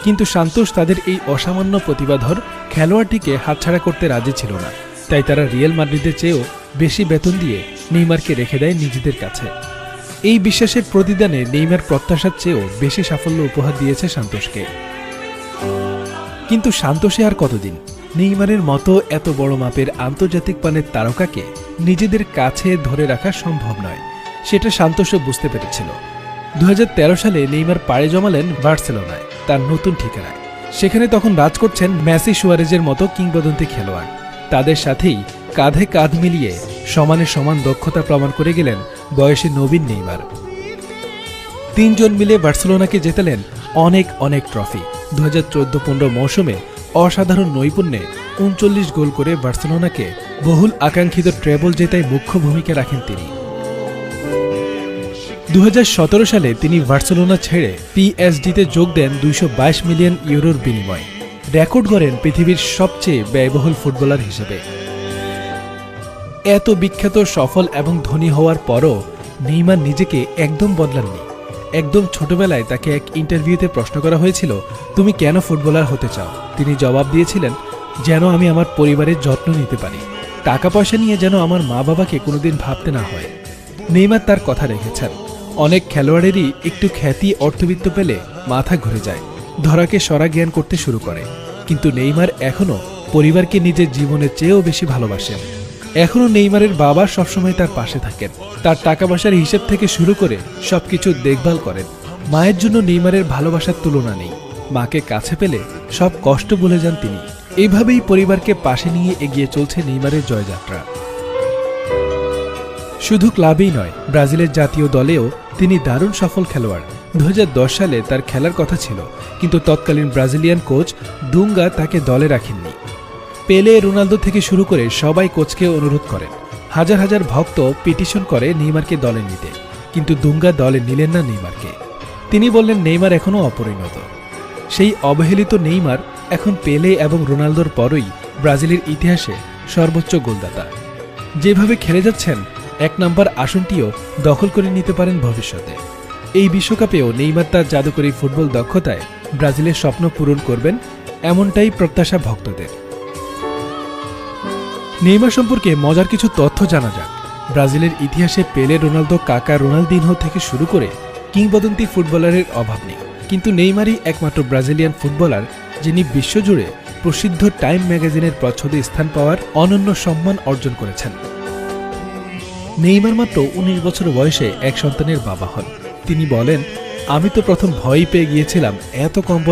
কিন্তু সান্তোস তাদের এই অসামান্য প্রতিভাধর খেলোয়াড়টিকে হাতছাড়া করতে রাজি ছিল না। তাই তারা রিয়াল মাদ্রিদের চেয়েও বেশি বেতন দিয়ে নেইমারকে রেখে দেয় নিজেদের কাছে। এই বিশ্বাসের প্রতিদানে নেইমার প্রত্যাশার চেয়েও বেশি সাফল্য উপহার দিয়েছে সান্তোসকে। কিন্তু সান্তোসে আর কতদিন? নেইমারের মতো এত বড় মাপের আন্তর্জাতিক মানের তারকাকে নিজেদের কাছে ধরে রাখা সম্ভব নয়, সেটা সান্তোসও বুঝতে পেরেছিল। 2013 সালে নেইমার পাড়ি জমালেন বার্সেলোনায়, তার নতুন ঠিকানায়। সেখানে তখন রাজ করছেন মেসি, সুয়ারেজের মতো কিংবদন্তি খেলোয়াড়। তাদের সাথেই কাঁধে কাঁধ মিলিয়ে সমানে সমান দক্ষতা প্রমাণ করে গেলেন বয়সে নবীন নেইমার। 3 জন মিলে বার্সেলোনাকে জেতালেন অনেক অনেক ট্রফি। 2014-15 মৌসুমে অসাধারণ নৈপুণ্যে 39 গোল করে বার্সেলোনাকে বহুল আকাঙ্ক্ষিত ট্রেবল জেতায় মুখ্য ভূমিকা রাখেন তিনি। 2017 সালে তিনি বার্সেলোনা ছেড়ে পিএসজিতে যোগ দেন 222 মিলিয়ন ইউরোর বিনিময়ে। রেকর্ড গড়েন পৃথিবীর সবচেয়ে ব্যয়বহুল ফুটবলার হিসেবে। এত বিখ্যাত, সফল এবং ধনী হওয়ার পরও নেইমার নিজেকে একদম বদলাননি। একদম ছোটবেলায় তাকে এক ইন্টারভিউতে প্রশ্ন করা হয়েছিল, তুমি কেন ফুটবলার হতে চাও? তিনি জবাব দিয়েছিলেন, যেন আমি আমার পরিবারের যত্ন নিতে পারি, টাকা পয়সা নিয়ে যেন আমার মা বাবাকে কোনোদিন ভাবতে না হয়। নেইমার তার কথা রেখেছেন। অনেক খেলোয়াড়েরই একটু খ্যাতি, অর্থবিত্ত পেলে মাথা ঘুরে যায়, ধরাকে সরা জ্ঞান করতে শুরু করে। কিন্তু নেইমার এখনও পরিবারকে নিজের জীবনের চেয়েও বেশি ভালোবাসেন। এখনও নেইমারের বাবা সবসময় তার পাশে থাকেন, তার টাকা পয়সার হিসেব থেকে শুরু করে সবকিছু দেখভাল করেন। মায়ের জন্য নেইমারের ভালোবাসার তুলনা নেই। মাকে কাছে পেলে সব কষ্ট ভুলে যান তিনি। এইভাবেই পরিবারকে পাশে নিয়ে এগিয়ে চলছে নেইমারের জয়যাত্রা। শুধু ক্লাবেই নয়, ব্রাজিলের জাতীয় দলেও তিনি দারুণ সফল খেলোয়াড়। 2010 সালে তার খেলার কথা ছিল, কিন্তু তৎকালীন ব্রাজিলিয়ান কোচ দুঙ্গা তাকে দলে রাখেননি। পেলে, রোনালদো থেকে শুরু করে সবাই কোচকে অনুরোধ করেন। হাজার হাজার ভক্ত পিটিশন করে নেইমারকে দলে নিতে, কিন্তু দুঙ্গা দলে নিলেন না নেইমারকে। তিনি বললেন, নেইমার এখনও অপরিণত। সেই অবহেলিত নেইমার এখন পেলে এবং রোনালদোর পরই ব্রাজিলের ইতিহাসে সর্বোচ্চ গোলদাতা। যেভাবে খেলে যাচ্ছেন, 1 নম্বর আসনটিও দখল করে নিতে পারেন ভবিষ্যতে। এই বিশ্বকাপেও নেইমার তার জাদুকরী ফুটবল দক্ষতায় ব্রাজিলের স্বপ্ন পূরণ করবেন, এমনটাই প্রত্যাশা ভক্তদের। নেইমার সম্পর্কে মজার কিছু তথ্য জানা যাক। ব্রাজিলের ইতিহাসে পেলে, রোনালদো, কাকা, রোনালদিনহো থেকে শুরু করে কিংবদন্তি ফুটবলারের অভাব নেই, কিন্তু নেইমারই একমাত্র ব্রাজিলিয়ান ফুটবলার যিনি বিশ্বজুড়ে প্রসিদ্ধ টাইম ম্যাগাজিনের প্রচ্ছদে স্থান পাওয়ার অনন্য সম্মান অর্জন করেছেন। নেইমার মাত্র 19 বছর বয়সে এক সন্তানের বাবা হন। তিনি বলেন, আমি তো প্রথম ভয় পেয়ে গিয়েছিলাম, এত কম